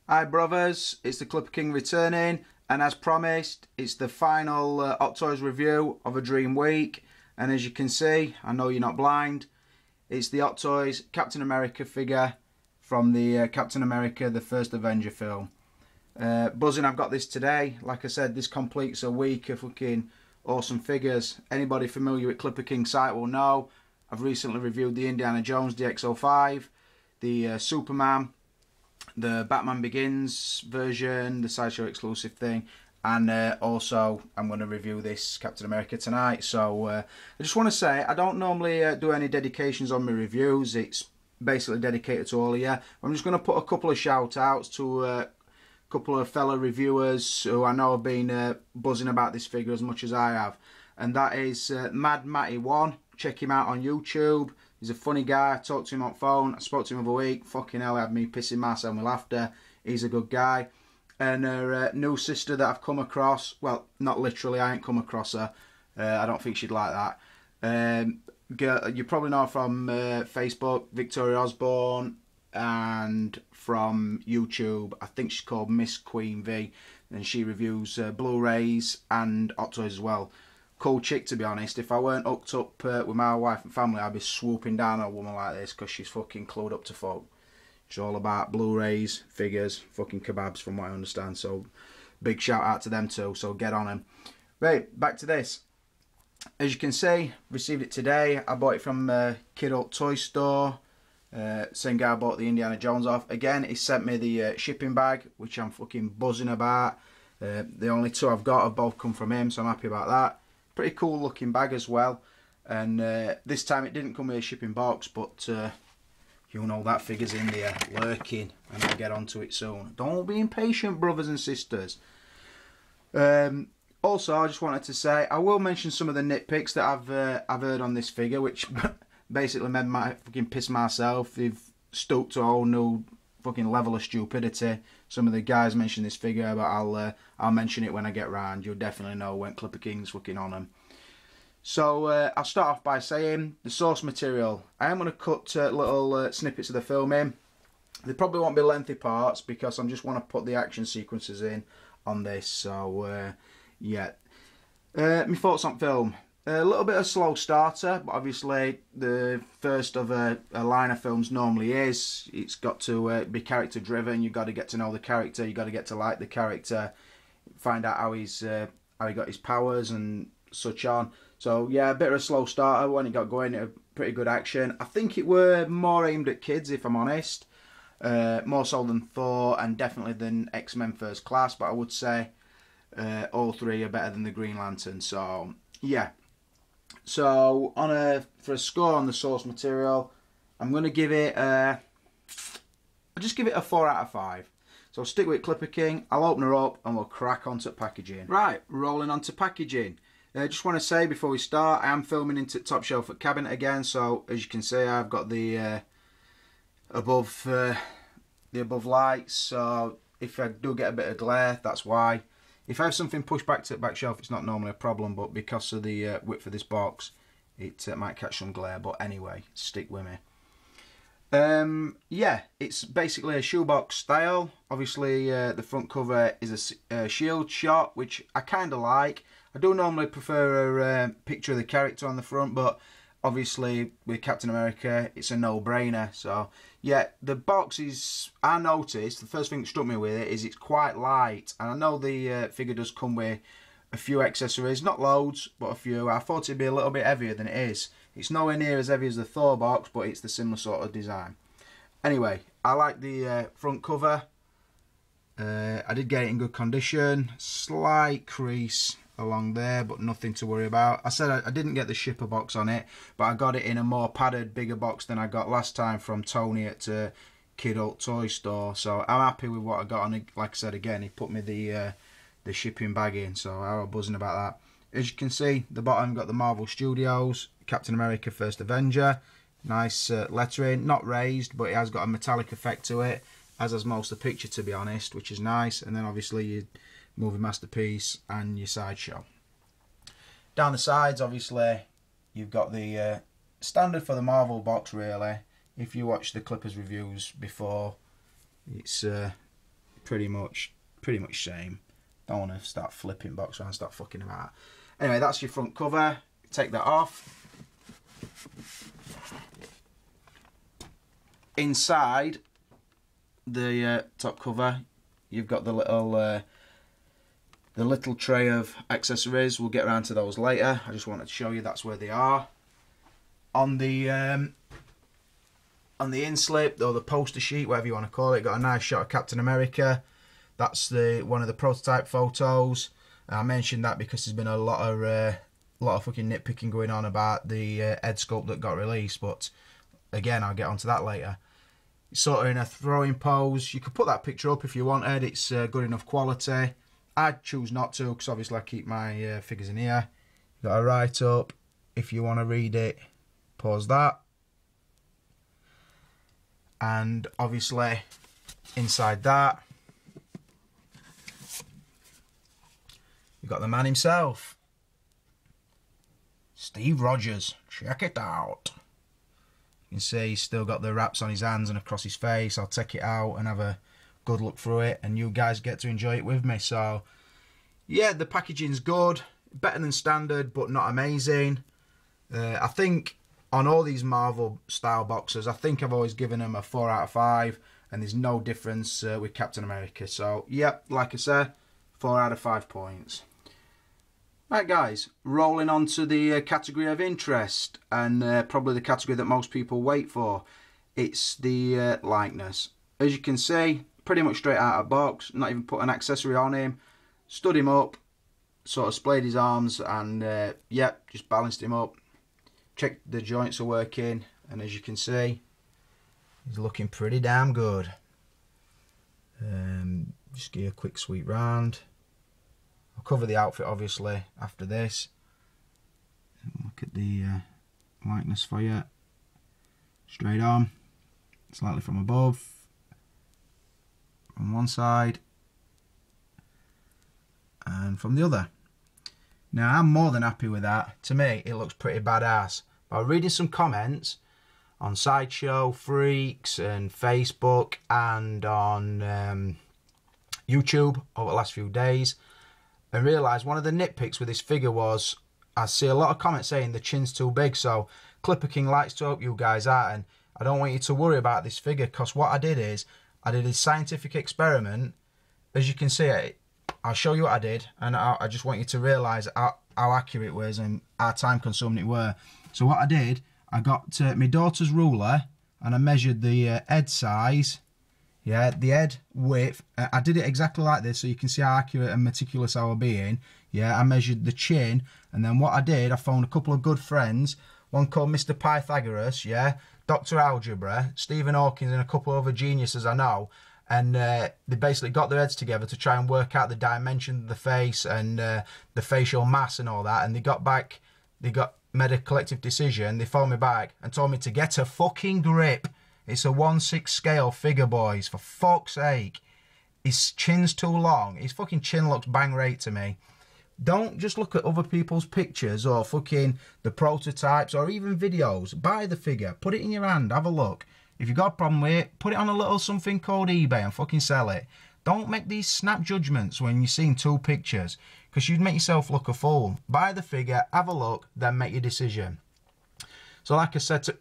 Hi brothers, it's the Clipper King returning, and as promised, it's the final Hot Toys review of a Dream Week. And as you can see, I know you're not blind, it's the Hot Toys Captain America figure from the Captain America the First Avenger film. Buzzing I've got this today. Like I said, this completes a week of fucking awesome figures. Anybody familiar with Clipper King's site will know I've recently reviewed the Indiana Jones DX05, the Superman, the Batman Begins version, the Sideshow exclusive thing, and also I'm going to review this Captain America tonight. So I just want to say, I don't normally do any dedications on my reviews. It's basically dedicated to all of you. I'm just going to put a couple of shout outs to a couple of fellow reviewers who I know have been buzzing about this figure as much as I have, and that is Mad Matty1. Check him out on YouTube. He's a funny guy. I talked to him on phone. I spoke to him the other week. Fucking hell, had me pissing myself with laughter. He's a good guy. And her new sister that I've come across, well, not literally, I ain't come across her. I don't think she'd like that. You probably know her from Facebook, Victoria Osborne, and from YouTube, I think she's called Miss Queen V, and she reviews Blu-rays and Hot Toys as well. Cool chick, to be honest. If I weren't hooked up with my wife and family, I'd be swooping down on a woman like this, because she's fucking clued up to folk. She's all about Blu-rays, figures, fucking kebabs from what I understand. So big shout out to them too, so get on them. Right, back to this. As you can see, received it today. I bought it from Kid Old Toy Store. Same guy I bought the Indiana Jones off. Again, he sent me the shipping bag, which I'm fucking buzzing about. The only two I've got have both come from him, so I'm happy about that. Pretty cool looking bag as well, and this time it didn't come with a shipping box, but you know that figure's in there lurking, and I'll get onto it soon. Don't be impatient, brothers and sisters. Also, I just wanted to say I will mention some of the nitpicks that I've heard on this figure, which basically made me fucking piss myself. They've stooped to a whole new fucking level of stupidity. Some of the guys mention this figure, but I'll mention it when I get round. You'll definitely know when Clipper King's fucking on them. So I'll start off by saying the source material. I am going to cut little snippets of the film in. They probably won't be lengthy parts because I just want to put the action sequences in on this. So yeah, my thoughts on film. A little bit of slow starter, but obviously the first of a line of films normally is. It's got to be character driven. You've got to get to know the character. You've got to get to like the character, find out how he got his powers and such on. So yeah, a bit of a slow starter. When it got going, it was pretty good action. I think it were more aimed at kids, if I'm honest. More so than Thor, and definitely than X-Men First Class. But I would say all three are better than the Green Lantern. So yeah. So for a score on the source material, I'm going to give it I'll just give it a 4 out of 5. So stick with Clipper King. I'll open her up and we'll crack onto packaging. Right, rolling onto packaging. Just want to say before we start, I am filming into top shelf at cabinet again. So as you can see, I've got the above lights. So if I do get a bit of glare, that's why. If I have something pushed back to the back shelf, it's not normally a problem, but because of the width of this box, it might catch some glare. But anyway, stick with me. Yeah, it's basically a shoebox style. Obviously, the front cover is a shield shot, which I kind of like. I do normally prefer a picture of the character on the front, but obviously with Captain America, it's a no-brainer. So yeah, the box is, I noticed, the first thing that struck me with it is it's quite light. And I know the figure does come with a few accessories, not loads, but a few. I thought it'd be a little bit heavier than it is. It's nowhere near as heavy as the Thor box, but it's the similar sort of design. Anyway, I like the front cover. I did get it in good condition. Slight crease along there, but nothing to worry about. I said I didn't get the shipper box on it, but I got it in a more padded, bigger box than I got last time from Tony at Kid Old Toy Store. So I'm happy with what I got. And like I said again, he put me the shipping bag in, so I was buzzing about that. As you can see, the bottom got the Marvel Studios, Captain America First Avenger. Nice lettering, not raised, but it has got a metallic effect to it, as has most of the picture, to be honest, which is nice. And then obviously your movie masterpiece and your sideshow. Down the sides, obviously, you've got the standard for the Marvel box, really. If you watch the Clippers reviews before, it's pretty much same. Don't want to start flipping box around, start fucking about. Anyway, that's your front cover. Take that off. Inside the top cover, you've got the little tray of accessories. We'll get around to those later. I just wanted to show you that's where they are. On the inslip, or the poster sheet, whatever you want to call it, got a nice shot of Captain America. That's one of the prototype photos. I mentioned that because there's been a lot of fucking nitpicking going on about the head sculpt that got released, but again, I'll get onto that later. It's sort of in a throwing pose. You could put that picture up if you wanted. It's good enough quality. I'd choose not to, because obviously I keep my figures in here. You've got a write up. If you want to read it, pause that. And obviously inside that, you've got the man himself, Steve Rogers. Check it out. You can see he's still got the wraps on his hands and across his face. I'll take it out and have a good look through it, and you guys get to enjoy it with me. So yeah, the packaging's good, better than standard, but not amazing. I think on all these Marvel style boxes, I think I've always given them a 4 out of 5, and there's no difference with Captain America. So yep, like I said, 4 out of 5 points. Right guys, rolling on to the category of interest, and probably the category that most people wait for. It's the likeness. As you can see, pretty much straight out of box, not even put an accessory on him. Stood him up, sort of splayed his arms, and yep, just balanced him up. Checked the joints are working, and as you can see, he's looking pretty damn good. Just give you a quick sweep round. I'll cover the outfit obviously after this. Look at the likeness for you. Straight on, slightly from above, from one side and from the other. Now I'm more than happy with that. To me it looks pretty badass. I was reading some comments on Sideshow, Freaks and Facebook and on YouTube over the last few days, and realised one of the nitpicks with this figure was, I see a lot of comments saying the chin's too big. So Clipper King likes to help you guys out, and I don't want you to worry about this figure, because what I did is I did a scientific experiment. As you can see, I'll show you what I did, and I just want you to realise how accurate it was and how time consuming it were. So what I did, I got my daughter's ruler and I measured the head size, yeah, the head width. I did it exactly like this so you can see how accurate and meticulous I was being. Yeah, I measured the chin, and then what I did, I phoned a couple of good friends, one called Mr. Pythagoras, yeah, Dr. Algebra, Stephen Hawking, and a couple of other geniuses I know. And they basically got their heads together to try and work out the dimension of the face and the facial mass and all that. And they got back, made a collective decision. They phoned me back and told me to get a fucking grip. It's a 1/6 scale figure, boys. For fuck's sake. His chin's too long. His fucking chin looks bang right to me. Don't just look at other people's pictures or fucking the prototypes or even videos. Buy the figure. Put it in your hand. Have a look. If you've got a problem with it, put it on a little something called eBay and fucking sell it. Don't make these snap judgments when you're seeing 2 pictures, because you'd make yourself look a fool. Buy the figure, have a look, then make your decision. So like I said to...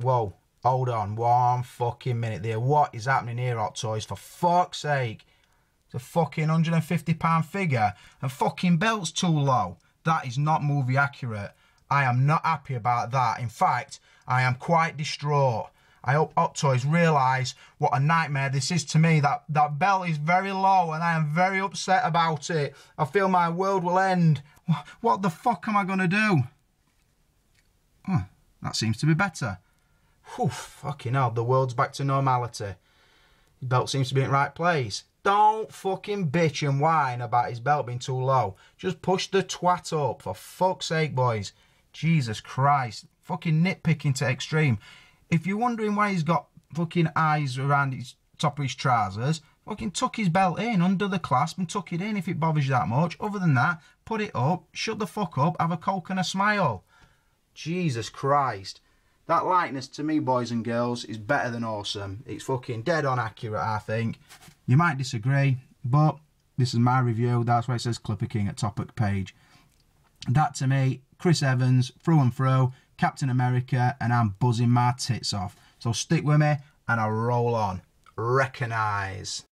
Whoa, hold on 1 fucking minute there. What is happening here, Hot Toys? For fuck's sake. It's a fucking £150 figure and fucking belt's too low. That is not movie accurate. I am not happy about that. In fact, I am quite distraught. I hope Hot Toys realise what a nightmare this is to me. That belt is very low and I am very upset about it. I feel my world will end. What the fuck am I going to do? Oh, that seems to be better. Whew, fucking hell, the world's back to normality. His belt seems to be in the right place. Don't fucking bitch and whine about his belt being too low. Just push the twat up, for fuck's sake, boys. Jesus Christ. Fucking nitpicking to extreme. If you're wondering why he's got fucking eyes around his top of his trousers, fucking tuck his belt in under the clasp and tuck it in if it bothers you that much. Other than that, put it up, shut the fuck up, have a coke and a smile. Jesus Christ. That likeness to me, boys and girls, is better than awesome. It's fucking dead on accurate, I think. You might disagree, but this is my review. That's why it says Clipper King at top of the page. That to me, Chris Evans, through and through, Captain America, and I'm buzzing my tits off. So stick with me and I'll roll on. Recognise.